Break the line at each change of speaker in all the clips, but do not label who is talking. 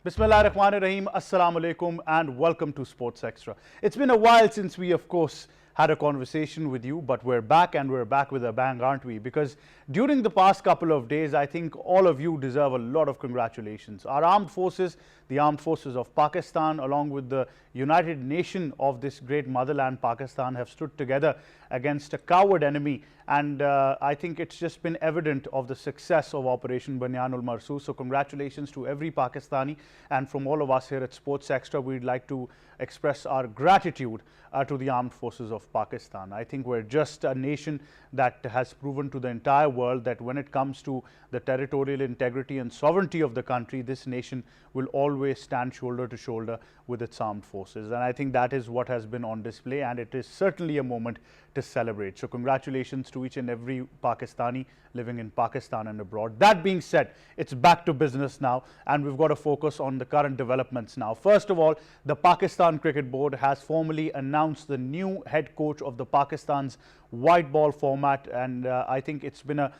Bismillahirrahmanirrahim. Assalamu alaikum and welcome to Sports Extra. It's been a while since we, of course, had a conversation with you, but we're back and we're back with a bang, aren't we? Because during the past couple of days, I think all of you deserve a lot of congratulations. Our armed forces, the armed forces of Pakistan, along with the United Nation of this great motherland, Pakistan, have stood together against a coward enemy. And I think it's just been evident of the success of Operation Banyanul Marsoos. So congratulations to every Pakistani, and from all of us here at Sports Extra, we'd like to express our gratitude to the armed forces of Pakistan. I think we're just a nation that has proven to the entire world that when it comes to the territorial integrity and sovereignty of the country, this nation will always stand shoulder to shoulder with its armed forces. And I think that is what has been on display, and it is certainly a moment to celebrate. So congratulations to each and every Pakistani living in Pakistan and abroad. That being said, it's back to business now, and we've got to focus on the current developments now. First of all, the Pakistan Cricket Board has formally announced the new head coach of the Pakistan's white ball format, and I think it's been a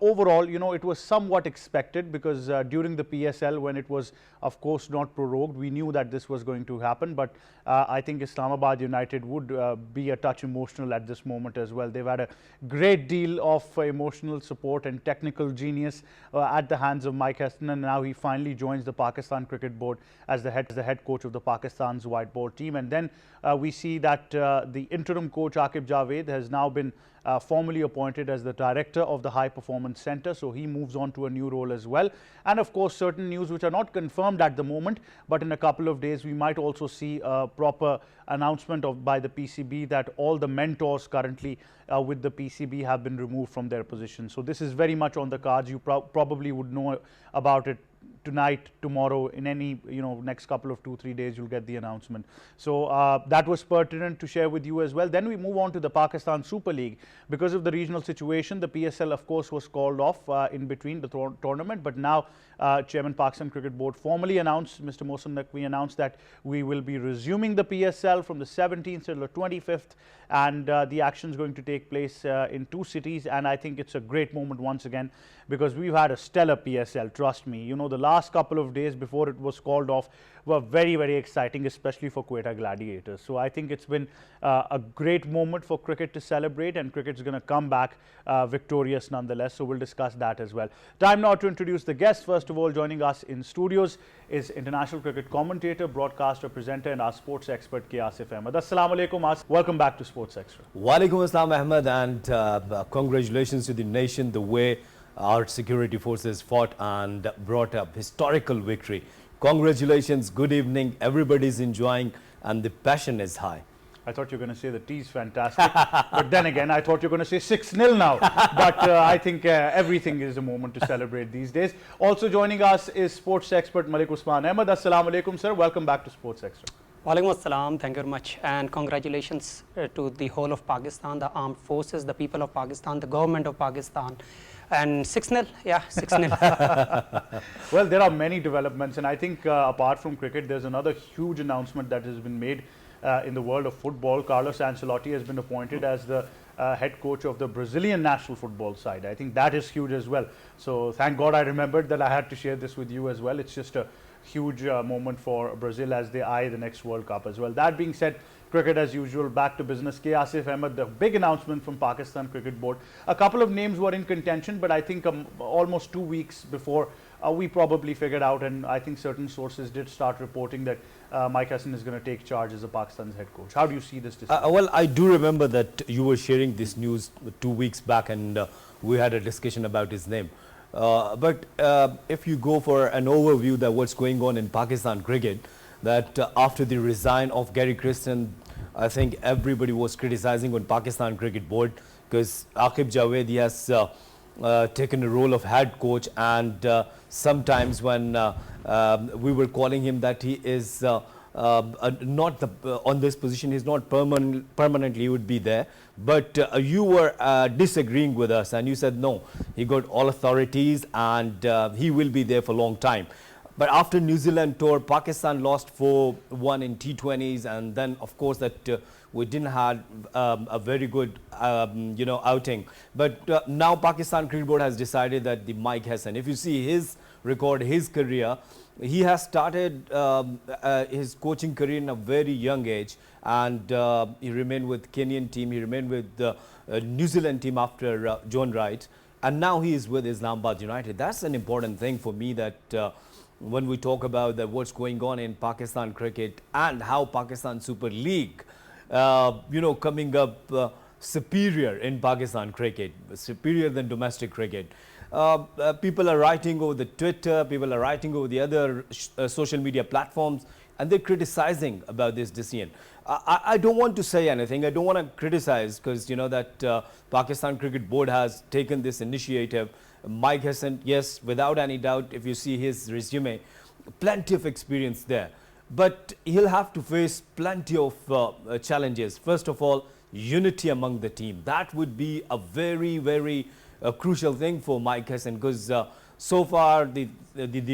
overall, it was somewhat expected, because during the PSL, when it was of course not prorogued, we knew that this was going to happen. But I think Islamabad United would be a touch emotional at this moment as well. They've had a great deal of emotional support and technical genius at the hands of Malik Usman, and now he finally joins the Pakistan Cricket Board as the head coach of the Pakistan's white ball team. And then we see that the interim coach Aqib Javed has now been formally appointed as the director of the High Performance Center, so he moves on to a new role as well. And of course, certain news which are not confirmed at the moment, but in a couple of days we might also see a proper announcement by the PCB that all the mentors currently with the PCB have been removed from their positions. So this is very much on the cards. You probably would know about it tonight, tomorrow, in any next couple of 2-3 days you'll get the announcement. So that was pertinent to share with you as well. Then we move on to the Pakistan Super League. Because of the regional situation, the PSL of course was called off in between the tournament, but now Chairman Pakistan Cricket Board formally announced, Mr. Mohsen Naqvi announced, that we will be resuming the PSL from the 17th till the 25th, and the action is going to take place in 2 cities. And I think it's a great moment once again, because we've had a stellar PSL, trust me. The last couple of days before it was called off were very, very exciting, especially for Quetta Gladiators. So I think it's been a great moment for cricket to celebrate, and cricket's going to come back victorious nonetheless. So we'll discuss that as well. Time now to introduce the guests. First of all, joining us in studios is international cricket commentator, broadcaster, presenter, and our sports expert, Asif Ahmad. Assalamu alaikum, Asif. Welcome back to Sports Extra.
Walaikum assalam, Ahmad, and congratulations to the nation, the way our security forces fought and brought a historical victory. Congratulations, good evening, everybody's enjoying, and the passion is high.
I thought you were going to say the tea's fantastic, but then again, I thought you were going to say 6-0 now. But I think everything is a moment to celebrate these days. Also joining us is sports expert Malik Usman. Ahmad, assalamu alaikum, sir. Welcome back to Sports Extra.
Walaikum assalam. Thank you very much, and congratulations to the whole of Pakistan, the armed forces, the people of Pakistan, the government of Pakistan. And 6-0, yeah, 6-0.
Well, there are many developments, and I think apart from cricket, there's another huge announcement that has been made in the world of football. Carlos Ancelotti has been appointed as the head coach of the Brazilian national football side. I think that is huge as well. So thank God I remembered that I had to share this with you as well. It's just a huge moment for Brazil as they eye the next World Cup as well. That being said, cricket as usual, back to business. Asif Ahmad, the big announcement from Pakistan Cricket Board. A couple of names were in contention, but I think almost 2 weeks before we probably figured out, and I think certain sources did start reporting that Malik Usman is going to take charge as the Pakistan's head coach. How do you see this decision?
Well, I do remember that you were sharing this news 2 weeks back, and we had a discussion about his name. But if you go for an overview that what's going on in Pakistan cricket, that after the resign of Gary Kristen, I think everybody was criticizing on Pakistan Cricket Board, because Aqib Javed has taken the role of head coach, and sometimes when we were calling him that he is not on this position, he's not permanently he would be there, but you were disagreeing with us, and you said no, he got all authorities and he will be there for a long time. But after New Zealand tour, Pakistan lost 4-1 in T20s, and then of course that we didn't have a very good outing. But now Pakistan Cricket Board has decided that the Malik Hesson, if you see his record his career. He has started his coaching career in a very young age, and he remained with Kenyan team, he remained with the New Zealand team after John Wright, and now he is with Islamabad United. That's an important thing for me, that when we talk about what's going on in Pakistan cricket and how Pakistan Super League, coming up superior in Pakistan cricket, superior than domestic cricket. People are writing over the Twitter, people are writing over the other social media platforms, and they're criticizing about this decision. I don't want to say anything. I don't want to criticize, because you know that Pakistan Cricket Board has taken this initiative. Mike Hesson, yes, without any doubt, if you see his resume, plenty of experience there. But he'll have to face plenty of challenges. First of all, unity among the team. That would be a very, very crucial thing for Mike Hesson, because so far the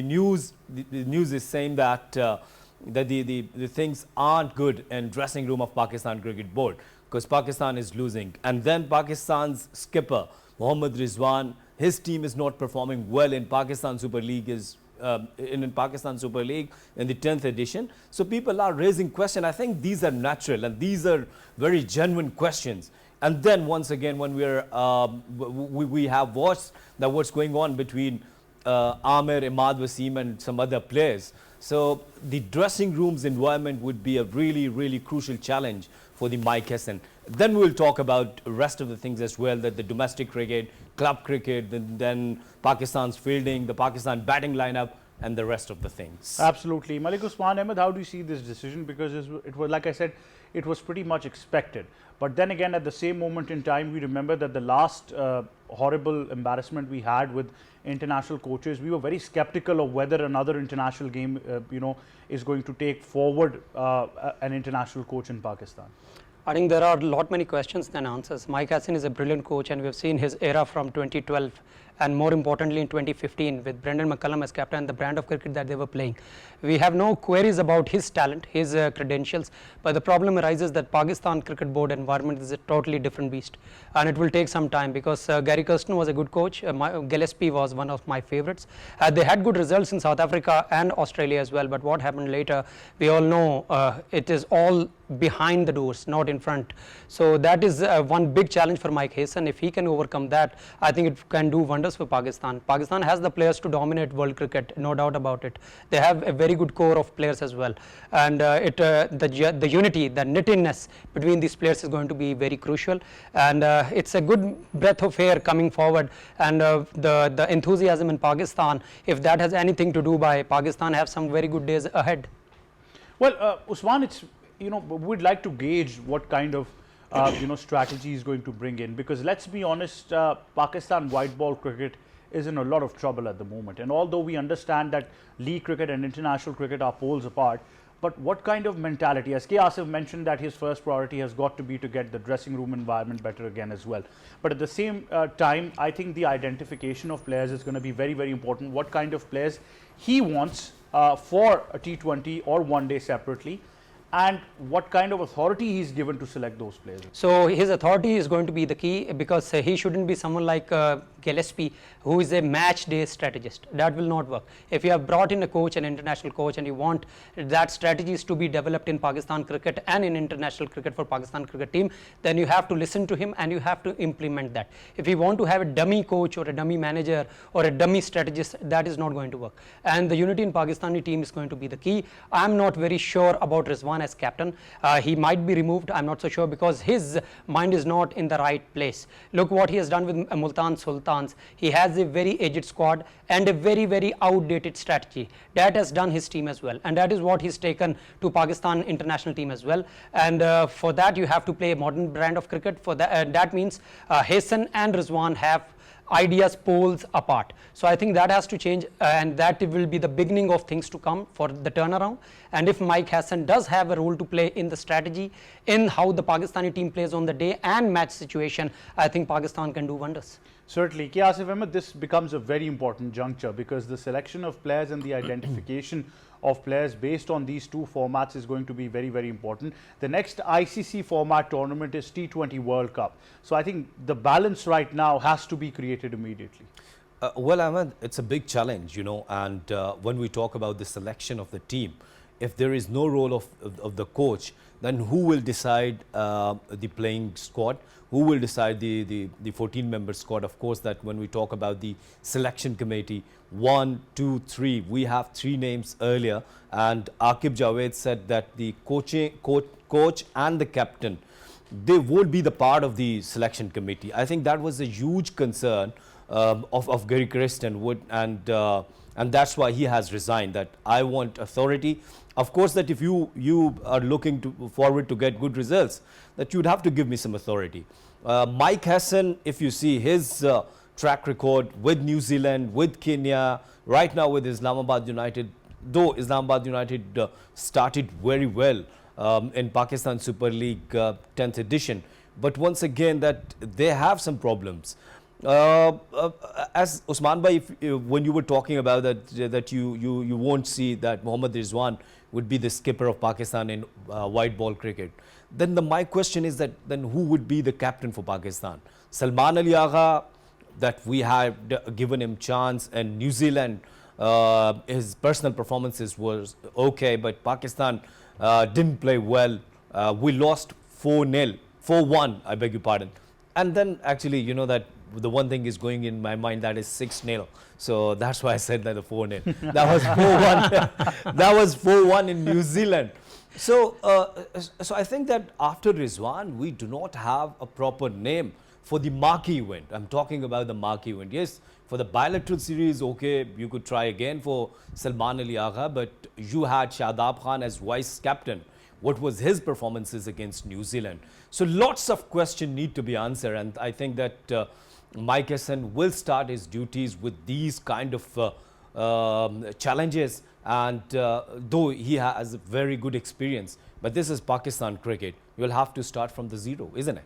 news is saying that the things aren't good in dressing room of Pakistan Cricket Board, because Pakistan is losing, and then Pakistan's skipper Mohammad Rizwan, his team is not performing well in Pakistan Super League, in Pakistan Super League in the 10th edition. So people are raising questions. I think these are natural and these are very genuine questions. And then once again, when we have watched what's going on between Amir, Ahmad, Wasim and some other players. So the dressing room's environment would be a really, really crucial challenge for the Mike Hesson. Then we'll talk about rest of the things as well, that the domestic cricket, club cricket, then Pakistan's fielding, the Pakistan batting lineup, and the rest of the things.
Absolutely. Malik Usman, Ahmad, how do you see this decision? Because it was, like I said, it was pretty much expected. But then again, at the same moment in time, we remember that the last horrible embarrassment we had with international coaches, we were very skeptical of whether another international game, is going to take forward an international coach in Pakistan.
I think there are many questions than answers. Mike Hesson is a brilliant coach, and we have seen his era from 2012 and more importantly in 2015 with Brendan McCullum as captain and the brand of cricket that they were playing. We have no queries about his talent, his credentials, but the problem arises that Pakistan Cricket Board environment is a totally different beast, and it will take some time, because Gary Kirsten was a good coach, Gillespie was one of my favorites. They had good results in South Africa and Australia as well, but what happened later, we all know it is all behind the doors, not in front. So that is one big challenge for Mike Hesson. If he can overcome that, I think it can do wonders for Pakistan. Pakistan has the players to dominate world cricket, no doubt about it. They have a very good core of players as well, and the unity, the knittiness between these players is going to be very crucial, and it's a good breath of air coming forward, and the enthusiasm in Pakistan, if that has anything to do by Pakistan, have some very good days ahead.
Well, Usman, it's we'd like to gauge what kind of strategy he's going to bring in, because let's be honest, Pakistan white ball cricket is in a lot of trouble at the moment, and although we understand that league cricket and international cricket are poles apart, but what kind of mentality, as K. Asif mentioned, that his first priority has got to be to get the dressing room environment better again as well. But at the same time, I think the identification of players is going to be very, very important. What kind of players he wants for a T20 or one day separately, and what kind of authority he's given to select those players.
So his authority is going to be the key, because he shouldn't be someone like Gillespie, who is a match day strategist. That will not work. If you have brought in a coach, an international coach, and you want that strategies to be developed in Pakistan cricket and in international cricket for Pakistan cricket team, then you have to listen to him and you have to implement that. If you want to have a dummy coach or a dummy manager or a dummy strategist, that is not going to work. And the unity in Pakistani team is going to be the key. I'm not very sure about Rizwan as captain. He might be removed, I'm not so sure, because his mind is not in the right place. Look what he has done with Multan Sultans. He has a very aged squad and a very, very outdated strategy. That has done his team as well, and that is what he's taken to Pakistan international team as well. And for that you have to play a modern brand of cricket. For that, that means Hesson and Rizwan have ideas poles apart. So I think that has to change, and that will be the beginning of things to come for the turnaround. And if Mike Hesson does have a role to play in the strategy, in how the Pakistani team plays on the day and match situation, I think Pakistan can do wonders.
Certainly. K. Asif Ahmed, this becomes a very important juncture, because the selection of players and the identification of players based on these two formats is going to be very, very important. The next ICC format tournament is T20 World Cup. So I think the balance right now has to be created immediately.
Well, Ahmad, it's a big challenge, you know, and when we talk about the selection of the team, if there is no role of the coach, then who will decide the playing squad? Who will decide the 14-member squad? Of course, that when we talk about the selection committee, 1, 2, 3, we have 3 names earlier, and Aqib Javed said that the coach and the captain, they won't be the part of the selection committee. I think that was a huge concern of Gary Kirsten, and that's why he has resigned. That I want authority. Of course, that if you are looking forward to get good results, that you'd have to give me some authority. Mike Hesson, if you see his track record with New Zealand, with Kenya, right now with Islamabad United, though Islamabad United started very well in Pakistan Super League 10th edition, but once again that they have some problems. As Usman bhai, when you were talking about that you won't see that Mohammad Rizwan would be the skipper of Pakistan in white ball cricket, then my question is that then who would be the captain for Pakistan? Salman Ali Agha, that we had given him chance, and New Zealand, his personal performances was okay, but Pakistan didn't play well. We lost 4-0, 4-1, I beg your pardon. And then actually, you know that the one thing is going in my mind, that is 6-0. So that's why I said that the 4-0. That was 4-1. That was 4-1 in New Zealand. So, so I think that after Rizwan, we do not have a proper name for the marquee event. I'm talking about the marquee event. Yes, for the bilateral series, okay, you could try again for Salman Ali Agha, but you had Shadab Khan as vice captain. What was his performances against New Zealand? So lots of questions need to be answered, and I think that Mike Hesson will start his duties with these kind of challenges, and though he has a very good experience, but this is Pakistan cricket. You'll have to start from the zero, isn't it?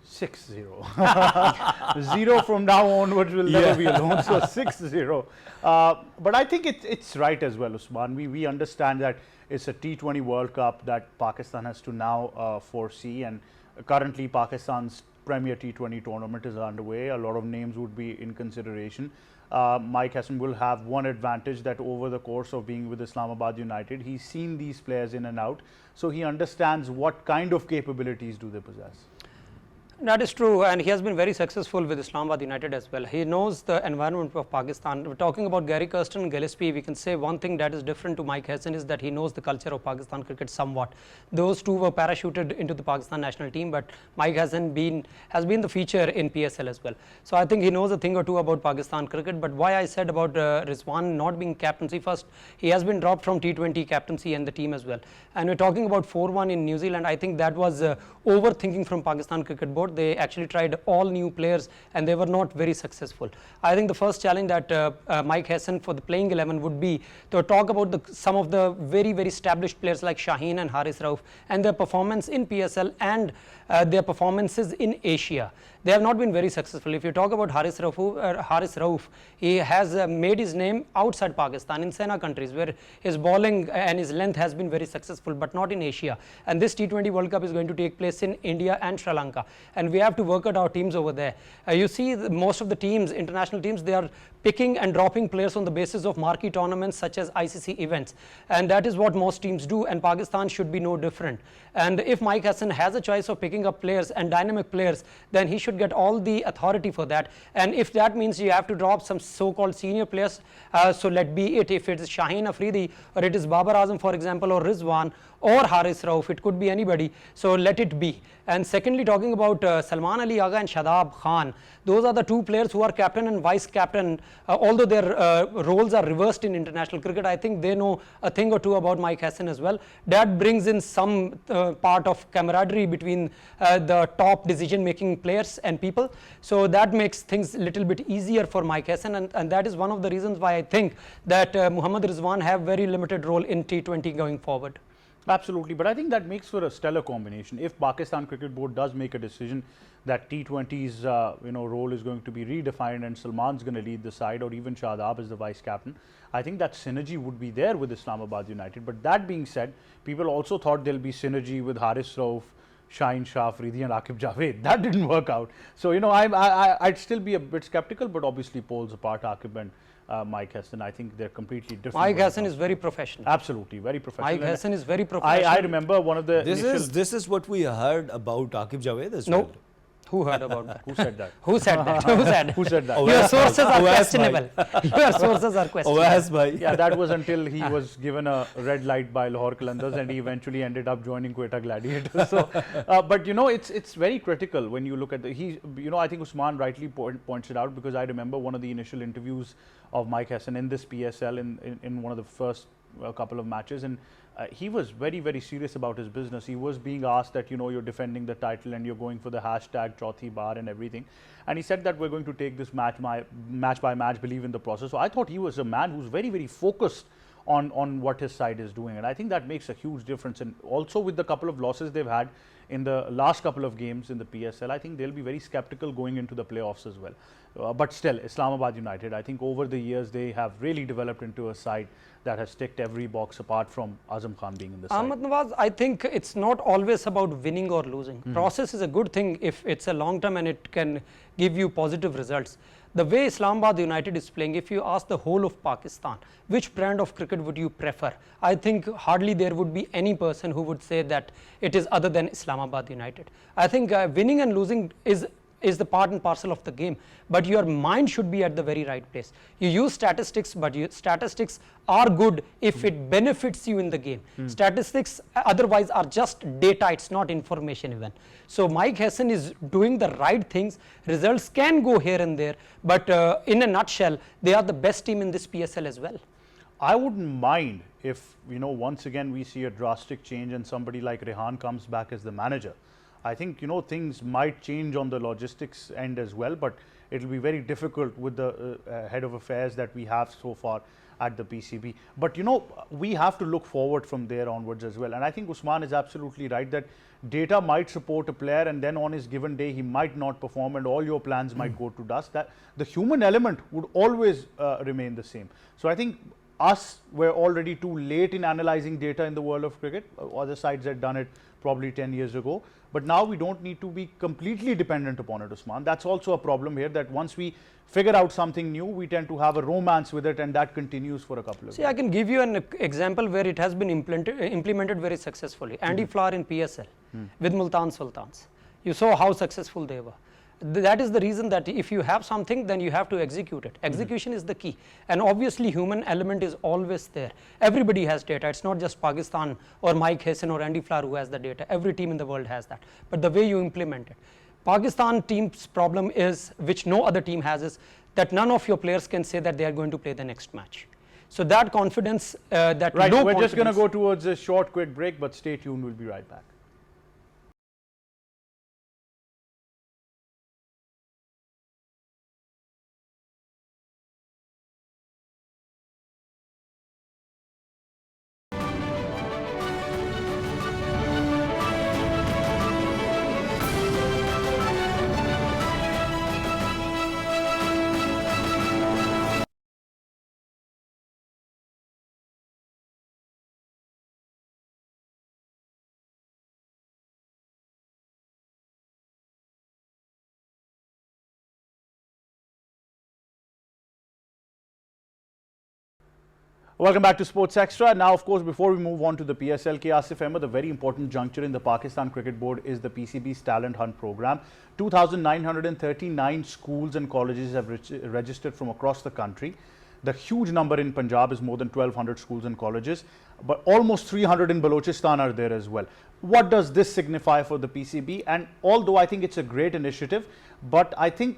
6-0. 0 from now onwards will never be alone. So 6-0. But I think it's right as well, Usman. We understand that it's a T20 World Cup that Pakistan has to now foresee, and currently Pakistan's Premier T20 tournament is underway. A lot of names would be in consideration. Mike Hesson will have one advantage, that over the course of being with Islamabad United, he's seen these players in and out, so he understands what kind of capabilities do they possess.
That is true, and he has been very successful with Islamabad United as well. He knows the environment of Pakistan. We're talking about Gary Kirsten and Gillespie. We can say one thing that is different to Mike Hesson is that he knows the culture of Pakistan cricket somewhat. Those two were parachuted into the Pakistan national team, but Mike Hesson has been the feature in PSL as well. So I think he knows a thing or two about Pakistan cricket. But why I said about Rizwan not being captaincy, first, he has been dropped from T20 captaincy and the team as well. And we're talking about 4-1 in New Zealand. I think that was overthinking from Pakistan Cricket Board. They actually tried all new players and they were not very successful. I think the first challenge that Mike Hesson for the playing 11 would be to talk about some of the very, very established players like Shaheen and Haris Rauf and their performance in PSL and their performances in Asia. They have not been very successful. If you talk about Haris Rauf, he has made his name outside Pakistan in Sena countries where his bowling and his length has been very successful, but not in Asia. And this T20 World Cup is going to take place in India and Sri Lanka, and we have to work out our teams over there. You see most of the teams, international teams, they are picking and dropping players on the basis of marquee tournaments such as ICC events, and that is what most teams do, and Pakistan should be no different. And if Mike Hesson has a choice of picking up players and dynamic players, then he should get all the authority for that. And if that means you have to drop some so-called senior players, so let be it. If it is Shaheen Afridi or it is Babar Azam, for example, or Rizwan or Haris Rauf, it could be anybody, so let it be. And secondly, talking about Salman Ali Agha and Shadab Khan, those are the two players who are captain and vice captain. Although their roles are reversed in international cricket, I think they know a thing or two about Mike Hesson as well. That brings in some part of camaraderie between the top decision-making players and people. So that makes things a little bit easier for Mike Hesson, and that is one of the reasons why I think that Mohammad Rizwan have very limited role in T20 going forward.
Absolutely, but I think that makes for a stellar combination. If Pakistan Cricket Board does make a decision that T20's role is going to be redefined and Salman's going to lead the side, or even Shadab as the vice captain, I think that synergy would be there with Islamabad United. But that being said, people also thought there'll be synergy with Haris Rauf, Shaheen Shah Afridi and Aqib Javed. That didn't work out. So, I'd still be a bit skeptical, but obviously polls apart, Aqib and Mike Hesson, I think they're completely different.
Mike Hesson is very professional.
Absolutely, very professional.
Mike Hesson is very professional.
I remember one of the
This is what we heard about Aqib Javed as well.
No. Who heard about that?
Who said that?
Who said that? Who said?
Who said that?
Your sources are questionable. Your sources are questionable.
Awaz bhai.
Yeah, that was until he was given a red light by Lahore Qalandars and he eventually ended up joining Quetta Gladiators. So, but it's very critical when you look at I think Usman rightly points it out, because I remember one of the initial interviews of Mike Hesson in this PSL in one of the first couple of matches, and he was very, very serious about his business. He was being asked that, you're defending the title and you're going for the hashtag Chauthi Bar and everything. And he said that we're going to take this match by match, believe in the process. So I thought he was a man who's very, very focused on what his side is doing. And I think that makes a huge difference. And also with the couple of losses they've had in the last couple of games in the PSL, I think they'll be very skeptical going into the playoffs as well. But still, Islamabad United, I think over the years they have really developed into a side that has ticked every box apart from Azam Khan being in the side.
Ahmad Nawaz, I think it's not always about winning or losing. Process is a good thing if it's a long term and it can give you positive results. The way Islamabad United is playing, if you ask the whole of Pakistan, which brand of cricket would you prefer? I think hardly there would be any person who would say that it is other than Islamabad United. I think winning and losing is the part and parcel of the game, but your mind should be at the very right place. You use statistics, but statistics are good if it benefits you in the game. Statistics otherwise are just data, it's not information even. So Mike Hesson is doing the right things. Results can go here and there, but in a nutshell, they are the best team in this PSL as well.
I wouldn't mind if, once again we see a drastic change and somebody like Rehan comes back as the manager. I think, things might change on the logistics end as well, but it will be very difficult with the head of affairs that we have so far at the PCB. But, we have to look forward from there onwards as well. And I think Usman is absolutely right that data might support a player and then on his given day he might not perform and all your plans might go to dust. That the human element would always remain the same. So I think we're already too late in analyzing data in the world of cricket. Other sides had done it probably 10 years ago. But now we don't need to be completely dependent upon it, Usman. That's also a problem here, that once we figure out something new, we tend to have a romance with it and that continues for a couple of years.
I can give you an example where it has been implemented very successfully. Andy Flower in PSL with Multan Sultans. You saw how successful they were. That is the reason that if you have something, then you have to execute it. Execution is the key. And obviously, human element is always there. Everybody has data. It's not just Pakistan or Mike Hesson or Andy Flower who has the data. Every team in the world has that. But the way you implement it. Pakistan team's problem is, which no other team has, is that none of your players can say that they are going to play the next match. So that confidence,
Right, we're just going to go towards a short, quick break, but stay tuned. We'll be right back. Welcome back to Sports Extra. Now, of course, before we move on to the PSL, Asif Ahmad, a very important juncture in the Pakistan Cricket Board is the PCB's Talent Hunt program. 2,939 schools and colleges have registered from across the country. The huge number in Punjab is more than 1,200 schools and colleges, but almost 300 in Balochistan are there as well. What does this signify for the PCB? And although I think it's a great initiative, but I think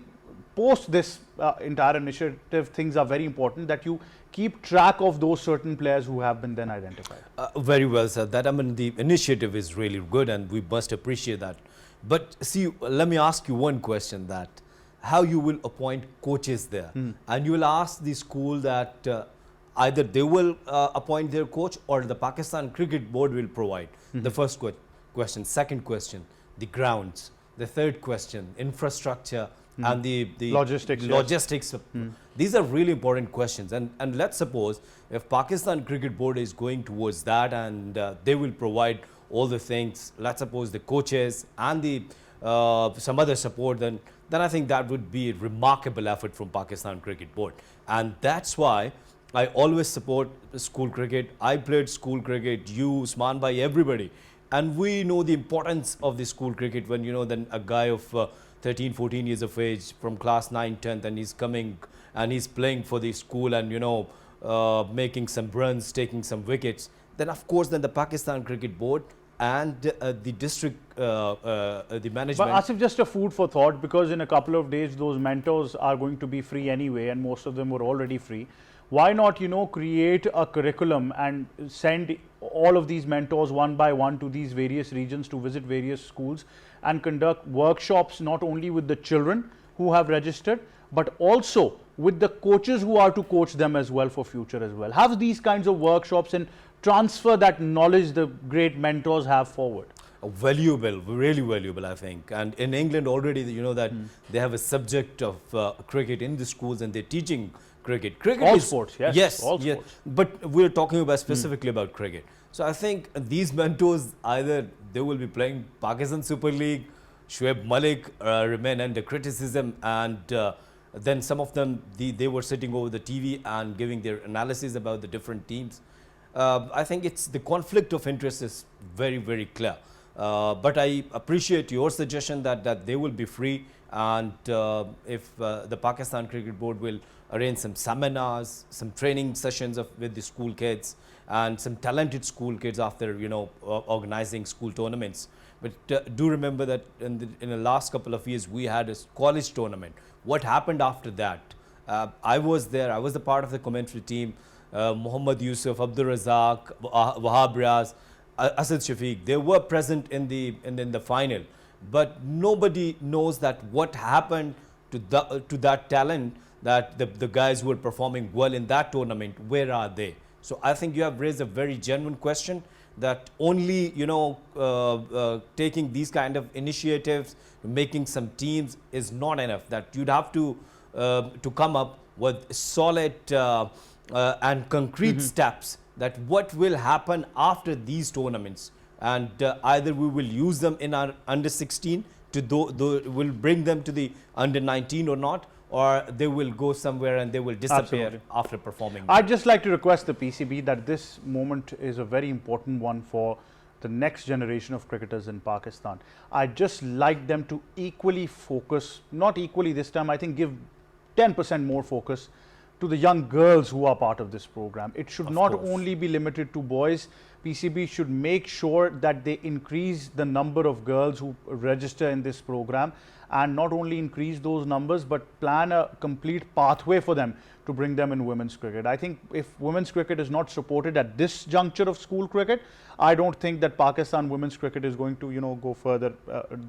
post this entire initiative, things are very important that you keep track of those certain players who have been then identified.
Very well said. That, I mean, the initiative is really good and we must appreciate that. But see, let me ask you one question, that how you will appoint coaches there. And you will ask the school that either they will appoint their coach or the Pakistan Cricket Board will provide. The first question. Second question, the grounds. The third question, infrastructure. And the logistics.
Yes.
These are really important questions. And let's suppose if Pakistan Cricket Board is going towards that and they will provide all the things, let's suppose the coaches and the some other support, then I think that would be a remarkable effort from Pakistan Cricket Board. And that's why I always support school cricket. I played school cricket, you, Usman bhai, everybody. And we know the importance of the school cricket when, then a guy of 13, 14 years of age from class 9, 10th, and he's coming and he's playing for the school and, making some runs, taking some wickets. Then, of course, then the Pakistan Cricket Board and the district, the management.
But Asif, just a food for thought, because in a couple of days, those mentors are going to be free anyway, and most of them were already free. Why not, create a curriculum and send all of these mentors one by one to these various regions to visit various schools and conduct workshops not only with the children who have registered, but also with the coaches who are to coach them as well for future as well. Have these kinds of workshops and transfer that knowledge the great mentors have forward.
Valuable, really valuable, I think. And in England already, that they have a subject of cricket in the schools and they're teaching cricket. Cricket
all
is,
sports, yes.
Yes,
all
yes.
sports.
But we're talking about specifically about cricket. So I think these mentors, either they will be playing Pakistan Super League, Shoaib Malik remain under criticism, and then some of them, they were sitting over the TV and giving their analysis about the different teams. I think it's the conflict of interest is very, very clear. But I appreciate your suggestion that they will be free, and if the Pakistan Cricket Board will arrange some seminars, some training sessions with the school kids and some talented school kids after organizing school tournaments. But do remember that in the last couple of years we had a college tournament. What happened after that? I was there. I was the part of the commentary team. Muhammad Yusuf, Abdul Razak, Wahab Riaz, Asad Shafiq, they were present in the final, but nobody knows that what happened to that talent, that the guys who were performing well in that tournament, where are they? So I think you have raised a very genuine question, that only taking these kind of initiatives, making some teams is not enough. That you'd have to come up with solid and concrete steps, that what will happen after these tournaments, and either we will use them in our under 16 will bring them to the under 19 or not, or they will go somewhere and they will disappear. Absolutely. After performing.
I'd just like to request the PCB that this moment is a very important one for the next generation of cricketers in Pakistan. I'd just like them to equally focus, not equally this time, I think give 10% more focus to the young girls who are part of this program. It should not only be limited to boys. PCB should make sure that they increase the number of girls who register in this program, and not only increase those numbers, but plan a complete pathway for them to bring them in women's cricket. I think if women's cricket is not supported at this juncture of school cricket, I don't think that Pakistan women's cricket is going to, go further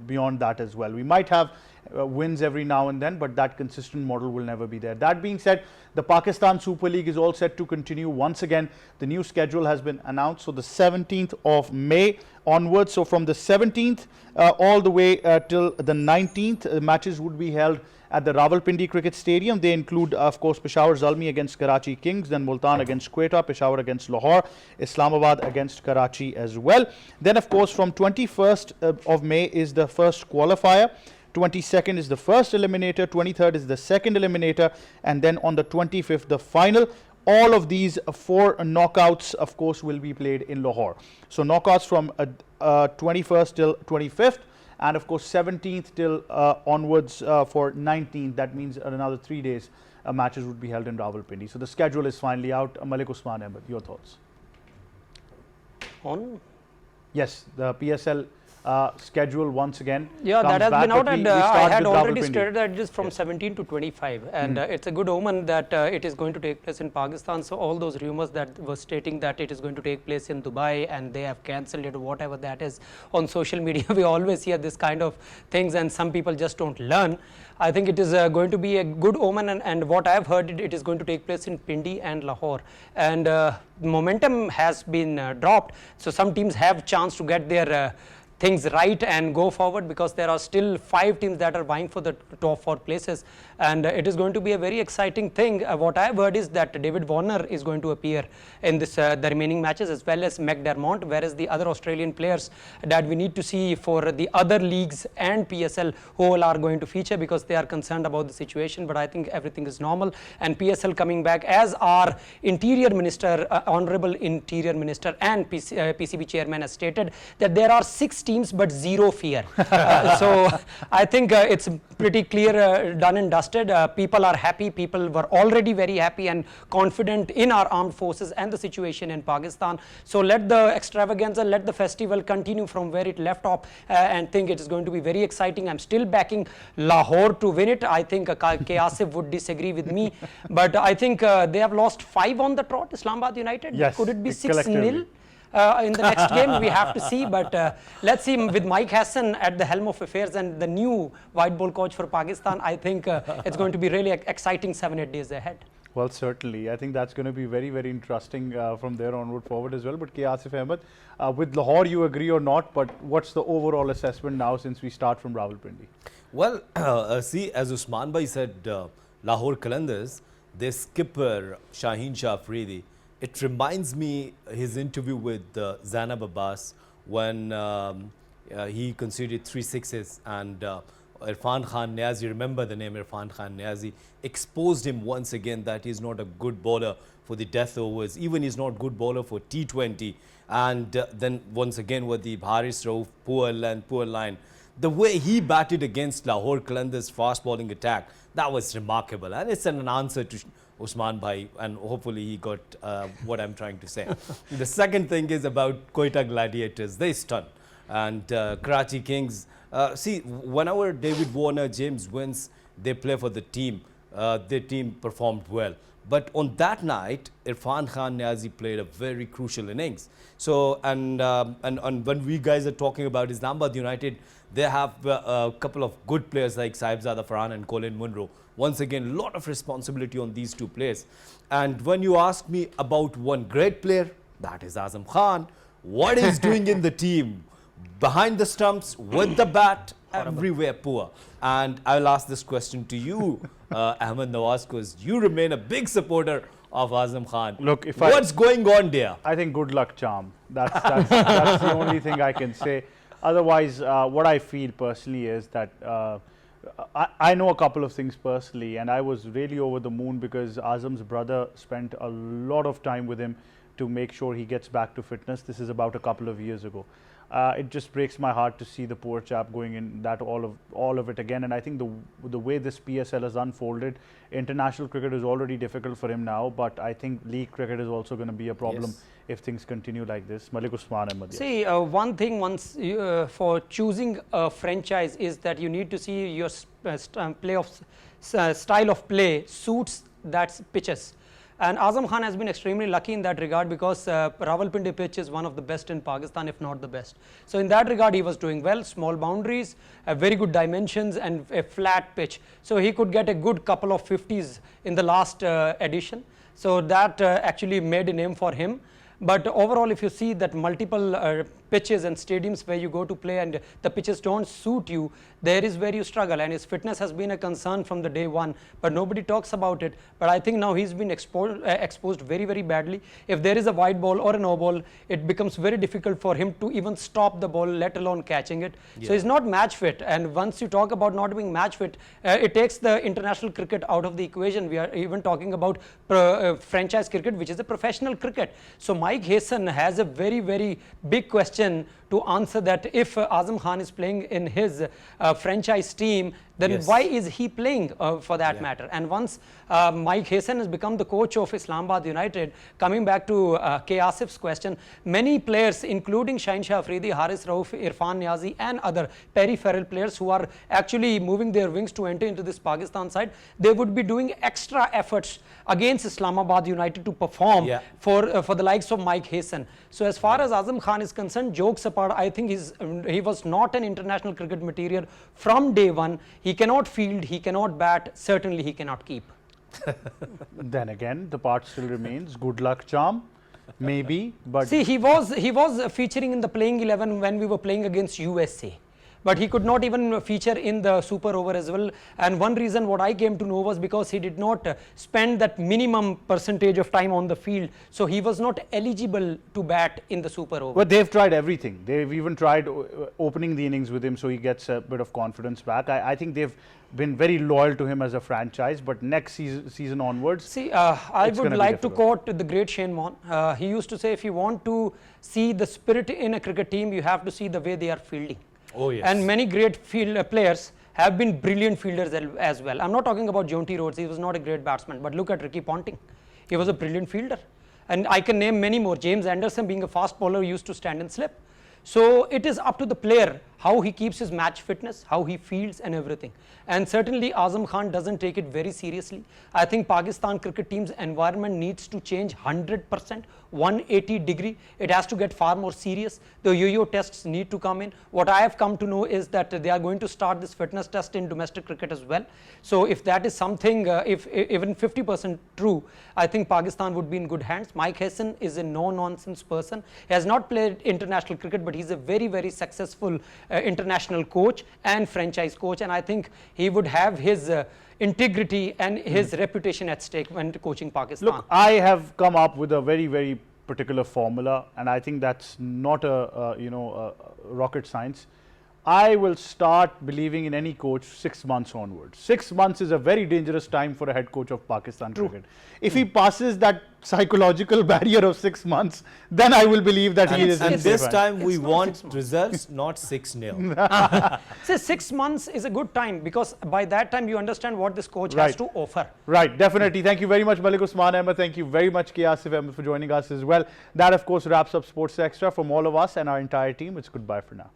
beyond that as well. We might have wins every now and then, but that consistent model will never be there. That being said, the Pakistan Super League is all set to continue once again. The new schedule has been announced. So the 17th of May onwards. So from the 17th all the way till the 19th, matches would be held at the Rawalpindi Cricket Stadium. They include, of course, Peshawar Zalmi against Karachi Kings, then Multan against Quetta, Peshawar against Lahore, Islamabad against Karachi as well. Then, of course, from 21st of May is the first qualifier. 22nd is the first eliminator, 23rd is the second eliminator, and then on the 25th, the final. All of these 4 knockouts, of course, will be played in Lahore. So knockouts from 21st till 25th, and of course 17th till onwards for 19th. That means another 3 days matches would be held in Rawalpindi. So the schedule is finally out. Malik Usman, Ahmad, your thoughts?
On?
Yes, the PSL schedule once again.
Yeah, that has been out, and I had already
Rawalpindi.
stated that just from 17 to 25, and it's a good omen that it is going to take place in Pakistan. So all those rumors that were stating that it is going to take place in Dubai and they have cancelled it, whatever that is, on social media, we always hear this kind of things, and some people just don't learn. I think it is going to be a good omen, and what I have heard, it is going to take place in Pindi and Lahore, and momentum has been dropped. So some teams have chance to get their things right and go forward, because there are still 5 teams that are vying for the top 4 places, and it is going to be a very exciting thing. What I have heard is that David Warner is going to appear in this the remaining matches, as well as McDermott, whereas the other Australian players that we need to see for the other leagues and PSL who all are going to feature, because they are concerned about the situation. But I think everything is normal, and PSL coming back, as our Interior Minister, Honourable Interior Minister and PCB Chairman has stated, that there are 6 teams but 0 fear. So I think it's pretty clear, done and dusted. People are happy. People were already very happy and confident in our armed forces and the situation in Pakistan. So let the extravaganza, let the festival continue from where it left off, and think it is going to be very exciting. I'm still backing Lahore to win it. I think K. Asif would disagree with me, but I think they have lost 5 on the trot, Islamabad United.
Yes,
could it be 6-0? In the next game? We have to see, but let's see. With Mike Hesson at the helm of affairs and the new white ball coach for Pakistan, I think it's going to be really exciting 7-8 days ahead.
Well, certainly. I think that's going to be very, very interesting from there onward forward as well. But K. Asif Ahmad, with Lahore, you agree or not, but what's the overall assessment now since we start from Rawalpindi?
Well, see, as Usman Bhai said, Lahore Qalandars, their skipper Shaheen Shah Afridi, it reminds me his interview with Zainab Abbas when he conceded 3 sixes, and Irfan Khan Niazi, remember the name Irfan Khan Niazi, exposed him once again that he's not a good bowler for the death overs, even he's not good bowler for T20, and then once again with the Haris Rauf, poor length, poor line. The way he batted against Lahore Qalandars' fast bowling attack, that was remarkable, and it's an answer to Usman Bhai, and hopefully he got what I'm trying to say. The second thing is about Quetta Gladiators. They stun. And Karachi Kings, see, whenever David Warner, James wins, they play for the team. Their team performed well. But on that night, Irfan Khan Niazi played a very crucial innings. So, and when we guys are talking about Islamabad United, they have a couple of good players like Sahibzada Farhan and Colin Munro. Once again, a lot of responsibility on these 2 players. And when you ask me about one great player, that is Azam Khan. What he's doing in the team, behind the stumps, with the bat, everywhere poor. And I'll ask this question to you, Ahmad Nawaz, because you remain a big supporter of Azam Khan.
Look,
what's going on there?
I think good luck charm. That's the only thing I can say. Otherwise, what I feel personally is that I know a couple of things personally, and I was really over the moon because Azam's brother spent a lot of time with him to make sure he gets back to fitness. This is about a couple of years ago. It just breaks my heart to see the poor chap going in that all of it again. And I think the way this PSL has unfolded, international cricket is already difficult for him now, but I think league cricket is also going to be a problem if things continue like this. Malik Usman, Ahmad.
See, one thing for choosing a franchise is that you need to see your style of play suits that pitches. And Azam Khan has been extremely lucky in that regard, because Rawalpindi pitch is one of the best in Pakistan, if not the best. So in that regard, he was doing well. Small boundaries, very good dimensions, and a flat pitch. So he could get a good couple of 50s in the last edition. So that actually made a name for him. But overall, if you see that multiple pitches and stadiums where you go to play and the pitches don't suit you, there is where you struggle. And his fitness has been a concern from the day one, but nobody talks about it. But I think now he's been exposed very, very badly. If there is a wide ball or a no ball, it becomes very difficult for him to even stop the ball, let alone catching it. Yeah. So he's not match fit. And once you talk about not being match fit, it takes the international cricket out of the equation. We are even talking about franchise cricket, which is a professional cricket. So Mike Hesson has a very, very big question to answer, that if Azam Khan is playing in his franchise team, then why is he playing for that matter? And once Mike Hesson has become the coach of Islamabad United, coming back to K. Asif's question, many players, including Shaheen Shah Afridi, Haris Rauf, Irfan Niazi, and other peripheral players who are actually moving their wings to enter into this Pakistan side, they would be doing extra efforts against Islamabad United to perform for the likes of Mike Hesson. So as far as Azam Khan is concerned, jokes apart, I think he was not an international cricket material from day one. He cannot field, he cannot bat, certainly he cannot keep.
Then again, the part still remains. Good luck charm. maybe, but
See, he was featuring in the playing 11 when we were playing against USA. But he could not even feature in the super over as well. And one reason what I came to know was because he did not spend that minimum percentage of time on the field. So he was not eligible to bat in the super over.
But they've tried everything. They've even tried opening the innings with him so he gets a bit of confidence back. I think they've been very loyal to him as a franchise, but next season onwards.
See, I
it's
would
gonna be
like to
difficult.
quote the great Shane Mon. He used to say, if you want to see the spirit in a cricket team, you have to see the way they are fielding.
Oh, yes.
And many great players have been brilliant fielders as well. I'm not talking about Jonty Rhodes, he was not a great batsman, but look at Ricky Ponting. He was a brilliant fielder. And I can name many more. James Anderson, being a fast bowler, used to stand and slip. So it is up to the player how he keeps his match fitness, how he fields and everything. And certainly Azam Khan doesn't take it very seriously. I think Pakistan cricket team's environment needs to change 100%, 180 degree. It has to get far more serious. The yo-yo tests need to come in. What I have come to know is that they are going to start this fitness test in domestic cricket as well. So if that is something, if even 50% true, I think Pakistan would be in good hands. Mike Hesson is a no-nonsense person. He has not played international cricket, but he's a very, very successful international coach and franchise coach. And I think he would have his integrity and his reputation at stake when coaching Pakistan.
Look, I have come up with a very, very particular formula, and I think that's not a rocket science. I will start believing in any coach 6 months onwards. 6 months is a very dangerous time for a head coach of Pakistan cricket. If he passes that psychological barrier of 6 months, then I will believe that he is in
And
safe
this
hands.
time we
It's not
want
6 months.
results, not 6-0.
Say 6 months is a good time, because by that time you understand what this coach has
Right.
to offer.
Right, definitely. Thank you very much, Malik Usman Ahmad. Thank you very much, Asif Ahmad, for joining us as well. That, of course, wraps up Sports Extra. From all of us and our entire team, it's goodbye for now.